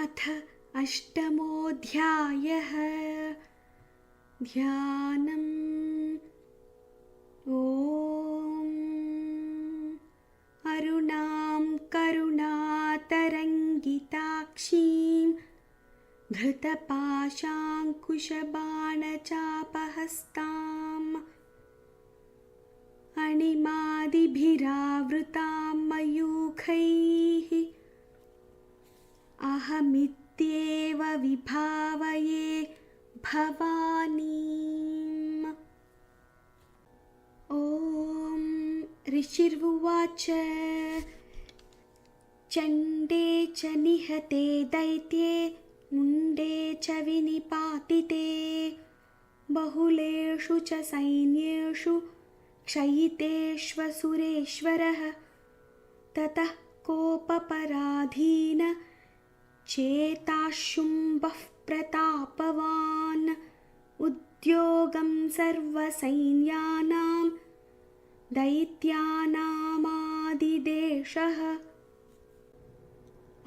अथ अष्टमोऽध्यायः। ध्यानम्। ॐ अरुणां करुणातरङ्गिताक्षीं धृतपाशाङ्कुशबाणचापहस्ताम् अणिमादिभिरावृतां मयूखैः अहमित्येव विभावये भवानीम्। ॐ ऋषिर्उवाच। चण्डे च निहते दैत्ये मुण्डे च विनिपातिते बहुलेषु च सैन्येषु क्षयितेष्वसुरेश्वरः ततः कोपपराधीन चेताशुम्भः प्रतापवान् उद्योगं सर्वसैन्यानां दैत्यानामादिदेशः।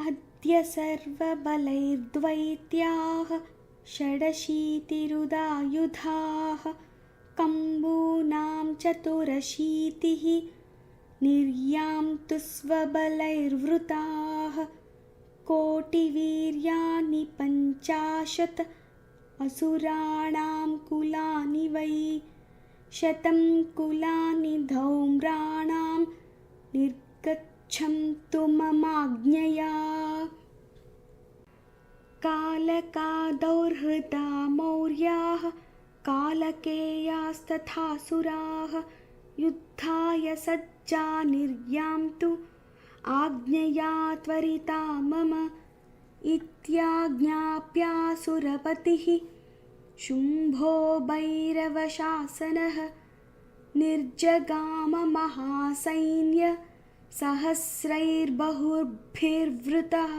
अद्य सर्वबलैर्द्वैत्याः षडशीतिरुदायुधाः कम्बूनां चतुरशीतिः निर्यां तु स्वबलैर्वृताः कोटिवीर्याणि 50 असुराणां कुलानि वै 100 कुलानि धौम्राणां निर्गच्छन्तु ममाज्ञया। कालकादौर्हृदा मौर्याः कालकेयास्तथासुराः युद्धाय सज्जा निर्यां तु आज्ञया त्वरिता मम इत्याज्ञाप्यासुरपतिः शुम्भो भैरवशासनः निर्जगाम महासैन्य सहस्रैर्बहुभिर्वृतः।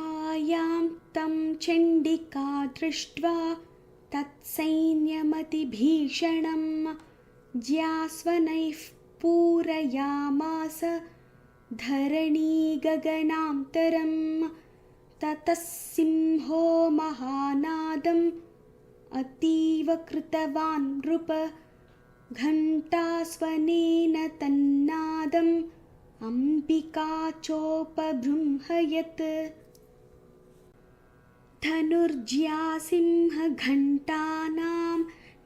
आयां तं चण्डिका दृष्ट्वा तत्सैन्यमतिभीषणं ज्यास्वनैः पूरयामास धरणीगगनान्तरं ततः सिंहो महानादम् अतीव कृतवान् नृप घण्टास्वनेन तन्नादम् अम्बिका चोपबृंहयत्। धनुर्ज्यासिंहघण्टानां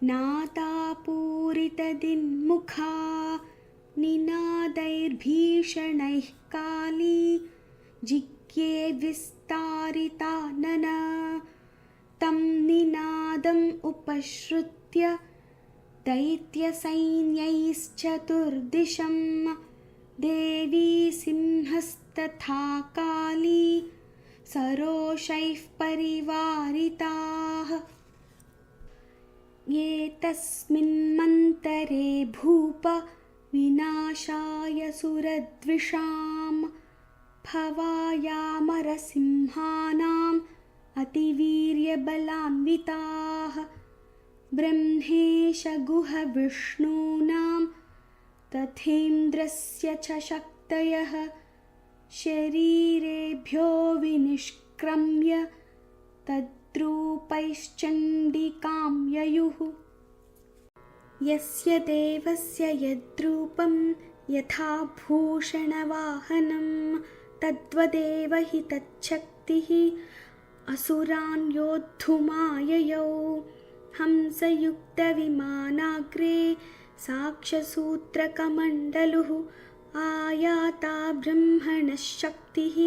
नादापूरितदिन्मुखा निनादैर्भीषणैः काली जिज्ञे विस्तारितानन तं निनादम् उपश्रुत्य दैत्यसैन्यैश्चतुर्दिशं देवी सिंहस्तथा काली सरोषैः परिवारिताः। एतस्मिन्मन्तरे भूप विनाशाय सुरद्विषां भवायामरसिंहानाम् अतिवीर्यबलान्विताः ब्रह्मेशगुहविष्णूनां तथेन्द्रस्य च शक्तयः शरीरेभ्यो विनिष्क्रम्य तद्रूपैश्चण्डिकां ययुः। यस्य देवस्य यद्रूपं यथा भूषणवाहनं तद्वदेव हि तच्छक्तिः असुरान् योद्धुमाययौ हंसयुक्तविमानाग्रे साक्ष्यसूत्रकमण्डलुः आयाता ब्रह्मणः शक्तिः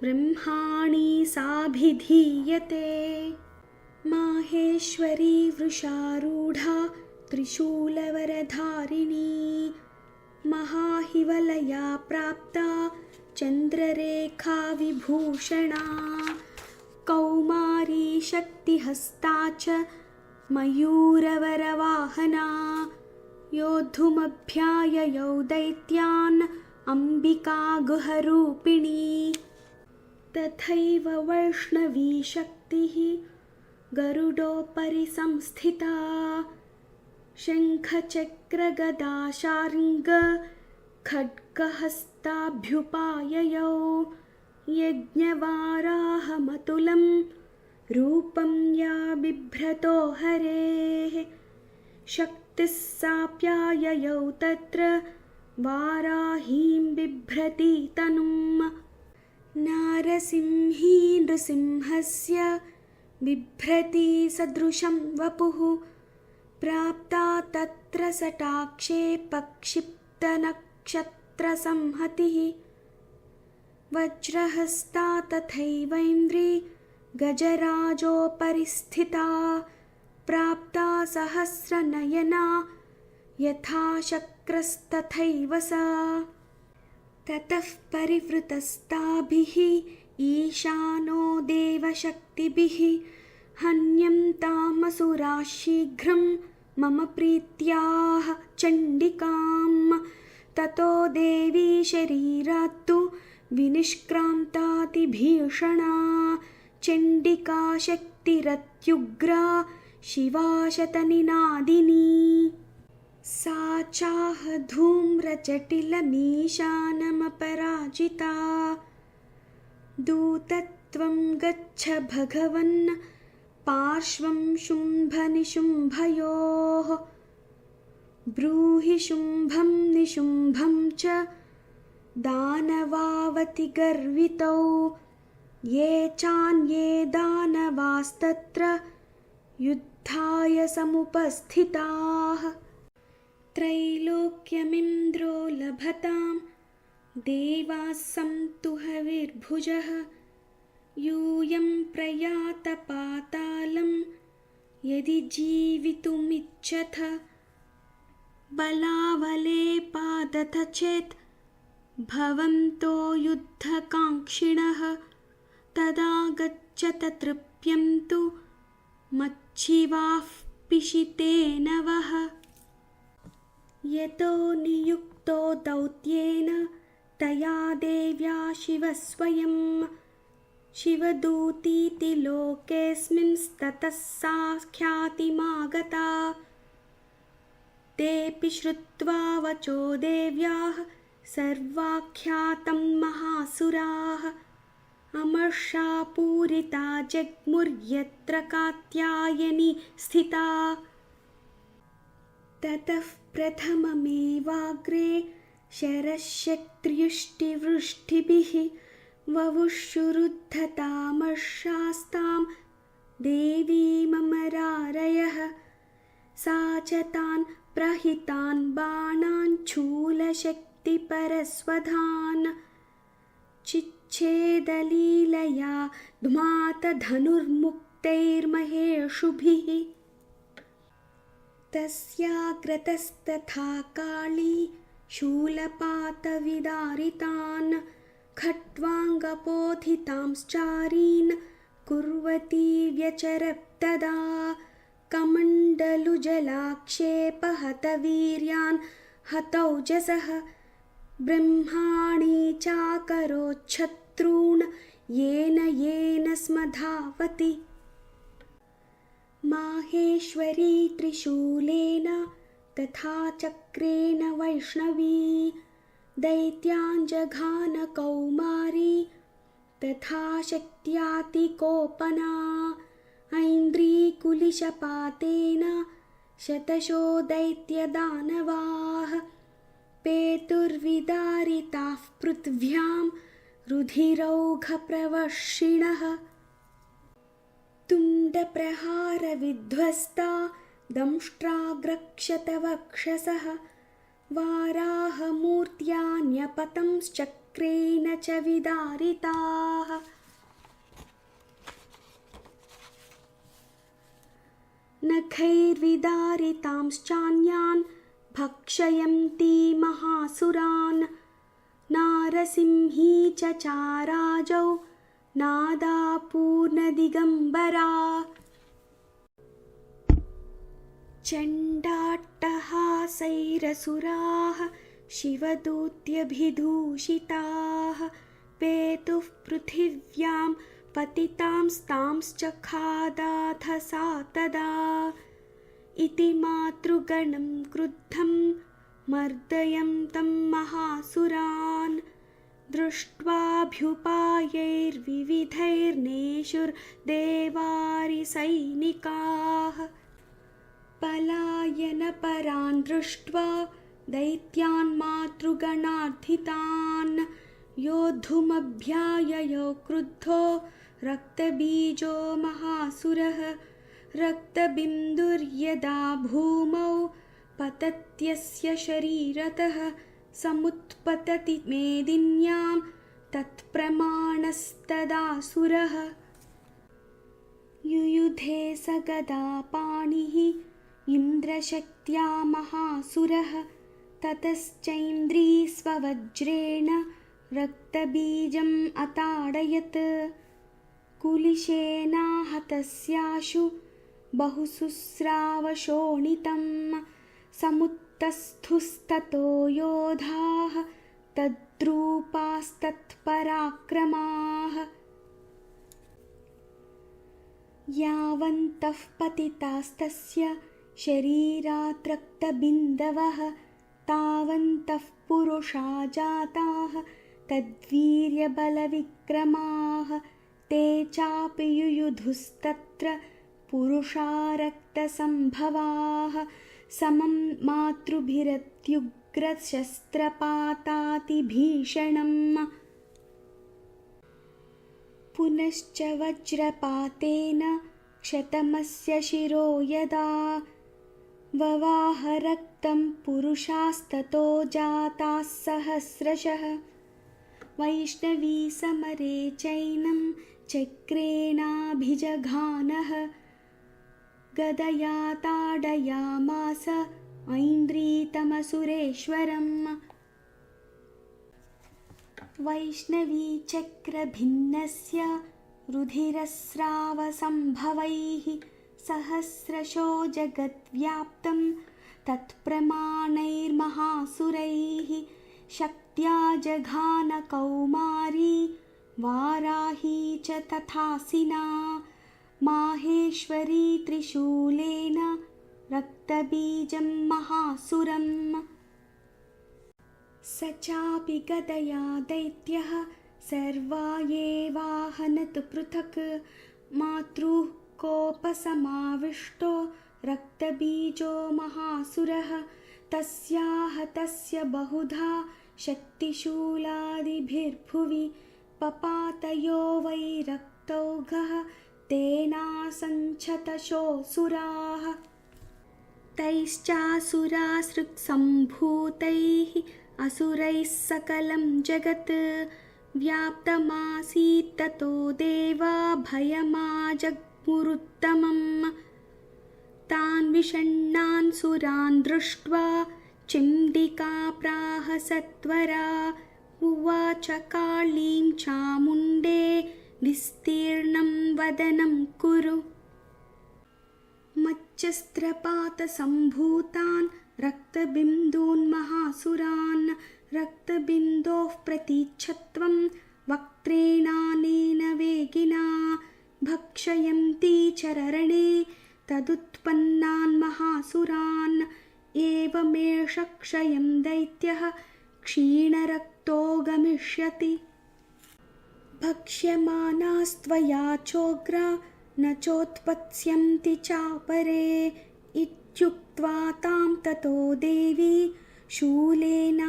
ब्रह्माणी साभिधीयते। माहेश्वरी वृषारूढा त्रिशूलवरधारिणी महाहिवलया प्राप्ता चन्द्ररेखा विभूषणा कौमारी शक्तिहस्ता च मयूरवरवाहना योद्धुमभ्याययौ दैत्यान् अम्बिका गुहरूपिणी। तथैव वैष्णवी शक्तिः गरुडोपरि संस्थिता शङ्खचक्रगदाशार्ङ्ग खड्गहस्ताभ्युपाययौ यज्ञवाराहमतुलं रूपं या बिभ्रतो हरेः शक्तिः साप्याययौ तत्र वाराहीं बिभ्रति तनुम् नारसिंही नृसिंहस्य बिभ्रति सदृशं वपुः प्राप्ता तत्र सटाक्षे पक्षिप्तनक्षत्रसंहतिः वज्रहस्ता तथैवैन्द्री गजराजोपरि स्थिता प्राप्ता सहस्रनयना यथा शक्रस्तथैव सा ततः परिवृतस्ताभिः ईशानो देवशक्तिभिः हन्यं तामसुराः शीघ्रं मम प्रीत्याः चण्डिकां ततो देवी शरीरात्तु विनिष्क्रान्तातिभीषणा चण्डिका शक्तिरत्युग्रा शिवा शतनिनादिनी सा चाह धूम्रजटिलमीशानमपराजिता दूतत्वं गच्छ भगवन् पार्श्वं शुम्भनिशुम्भयोः ब्रूहि शुम्भं निशुम्भं च दानवावतिगर्वितौ ये चान्ये दानवास्तत्र युद्धाय समुपस्थिताः त्रैलोक्यमिन्द्रो लभतां देवाः सन्तु हविर्भुजः यूयं प्रयात पातालं यदि जीवितुमिच्छथ बलावलेपादथ चेत् भवन्तो युद्धकाङ्क्षिणः तदा गच्छत तृप्यन्तु मच्छिवाः पिशितेन वः यतो नियुक्तो दौत्येन तया देव्या शिवः स्वयं शिवदूतीति लोकेऽस्मिंस्ततः सा ख्यातिमागता तेऽपि श्रुत्वा वचो देव्याः सर्वाख्यातं महासुराः अमर्षापूरिता जग्मुर्यत्र कात्यायनी स्थिता ततः प्रथममेवाग्रे शरशक्त्र्युष्टिवृष्टिभिः ववुषुरुद्धतामर्षास्तां देवीममरारयः सा च तान् प्रहितान् बाणान् शूलशक्तिपरस्वधान् चिच्छेदलीलया ध्मातधनुर्मुक्तैर्महेषुभिः तस्याग्रतस्तथा काली शूलपातविदारितान् खट्वाङ्गपोथितांश्चारीन् कुर्वती व्यचरत्तदा कमण्डलुजलाक्षेपहतवीर्यान् हतौजसः ब्रह्माणी चाकरोच्छत्रून् येन स्म धावति माहेश्वरी त्रिशूलेन तथा चक्रेण वैष्णवी दैत्याञ्जघान कौमारी तथा शक्त्यातिकोपना ऐन्द्रीकुलिशपातेन शतशो दैत्यदानवाः पेतुर्विदारिताः पृथिव्यां रुधिरौघप्रवर्षिणः तुण्डप्रहारविध्वस्ता दंष्ट्राग्रक्षतवक्षसः वाराहमूर्त्यान्यपतंश्चक्रेण च विदारिताः नखैर्विदारितांश्चान्यान् भक्षयन्ती महासुरान् नारसिंही च चाराजौ नादापूर्णदिगम्बरा चण्डाट्टहासैरसुराः शिवदूत्यभिदूषिताः पेतुः पृथिव्यां पतितांस्तांश्चखादाथ सा तदा इति मातृगणं क्रुद्धं मर्दयन्तं महासुरान् दृष्ट्वाभ्युपायैर्विविधैर्नेषुर्देवारिसैनिकाः पलायनपरान् दृष्ट्वा दैत्यान् मातृगणार्थितान् योद्धुमभ्याययो क्रुद्धो रक्तबीजो महासुरः रक्तबिन्दुर्यदा भूमौ पतत्यस्य शरीरतः समुत्पतति मेदिन्यां तत्प्रमाणस्तदासुरः युयुधे स गदापाणिः इन्द्रशक्त्या महासुरः ततश्चैन्द्री स्ववज्रेण रक्तबीजम् अताडयत् कुलिशेनाहतस्याशु बहुशुस्रावशोणितं समुत्तस्थुस्ततो योधाः तद्रूपास्तत्पराक्रमाः यावन्तः पतितास्तस्य शरीरात् रक्तबिन्दवः तावन्तः पुरुषा जाताः तद्वीर्यबलविक्रमाः ते चापि युयुधुस्तत्र पुरुषा रक्तसम्भवाः समं मातृभिरत्युग्रशस्त्रपातातिभीषणम् पुनश्च वज्रपातेन क्षतमस्य शिरो यदा ववाह रक्तं पुरुषास्ततो जाताः सहस्रशः वैष्णवीसमरे चैनं चक्रेणाभिजघानः गदया ताडयामास ऐन्द्रीतमसुरेश्वरम् वैष्णवीचक्रभिन्नस्य रुधिरस्रावसम्भवैः सहस्रशो जगद्व्याप्तं तत्प्रमाणैर्महासुरैः शक्त्या जघानकौमारी वाराही च तथासिना माहेश्वरी त्रिशूलेन रक्तबीजं महासुरम् स चापि गदया दैत्यः सर्वायेवाहनत् पृथक् मातृः कोपसमाविष्टो रक्तबीजो महासुरः तस्याः तस्य बहुधा शक्तिशूलादिभिर्भुवि पपातयो वै रक्तौघः तेनासञ्छतशोऽसुराः तैश्चासुरासृक्सम्भूतैः असुरैः सकलं जगत् व्याप्तमासीत्ततो देवा भयमाजग्मुरुत्तमम् तान् विषण्णान् सुरान् दृष्ट्वा चिण्डिका प्राह सत्वरा उवाच कालीं चामुण्डे विस्तीर्णं वदनं कुरु मच्चस्त्रपातसम्भूतान् रक्तबिन्दून् महासुरान् रक्तबिन्दोः प्रतीच्छत्वं वक्त्रेणानेन वेगिना भक्षयन्ती चररणे तदुत्पन्नान् महासुरान् एवमेष क्षयं दैत्यः क्षीणरक्तो गमिष्यति भक्ष्यमानास्त्वया चोग्रा न चोत्पत्स्यन्ति चापरे इत्युक्त्वा तां ततो देवी शूलेनाभिजघानथम्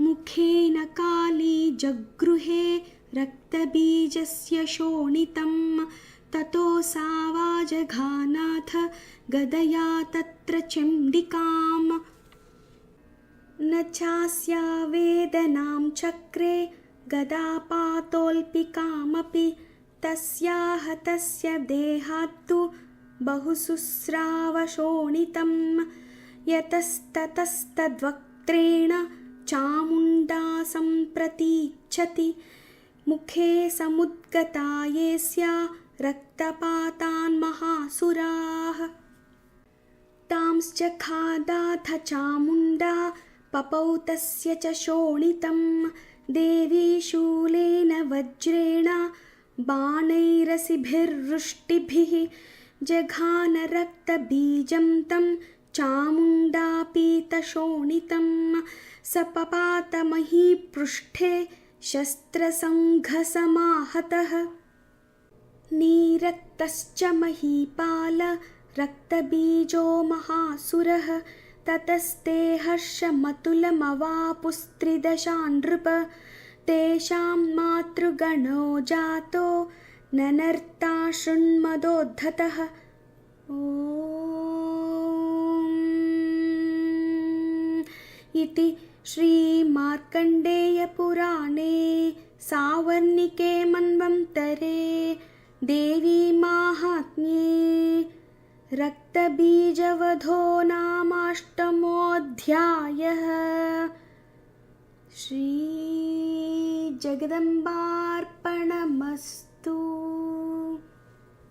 मुखेन काली जगृहे रक्तबीजस्य शोणितं ततो सा वाजघानाथ गदया तत्र चण्डिकाम् न चास्या वेदनां चक्रे गदापातोऽल्पिकामपि तस्याः तस्य देहात्तु बहुशुस्रावशोणितं यतस्ततस्तद्वक्त्रेण चामुण्डा सम्प्रतीच्छति मुखे समुद्गता येस्या रक्तपातान् महासुराः तांश्च खादाथ चामुण्डा पपौ तस्य च शोणितं देवी शूलेन वज्रेण बाणैरसिभिर्वृष्टिभिः जघान रक्तबीजं तं चामुण्डापीतशोणितं सपपात महीपृष्ठे शस्त्रसङ्घसमाहतः नीरक्तश्च महीपाल रक्तबीजो महासुरः ततस्ते हर्षमतुलमवापुस्त्रिदशान्नृप तेषां मातृगणो जातो ननर्ता शृण्मदोद्धतः इति श्रीमार्कण्डेयपुराणे सावर्णिके मन्वन्तरे देवी माहात्म्ये रक्तबीजवधो नामाष्टमोऽध्यायः। श्रीजगदम्बार्पणमस्तु।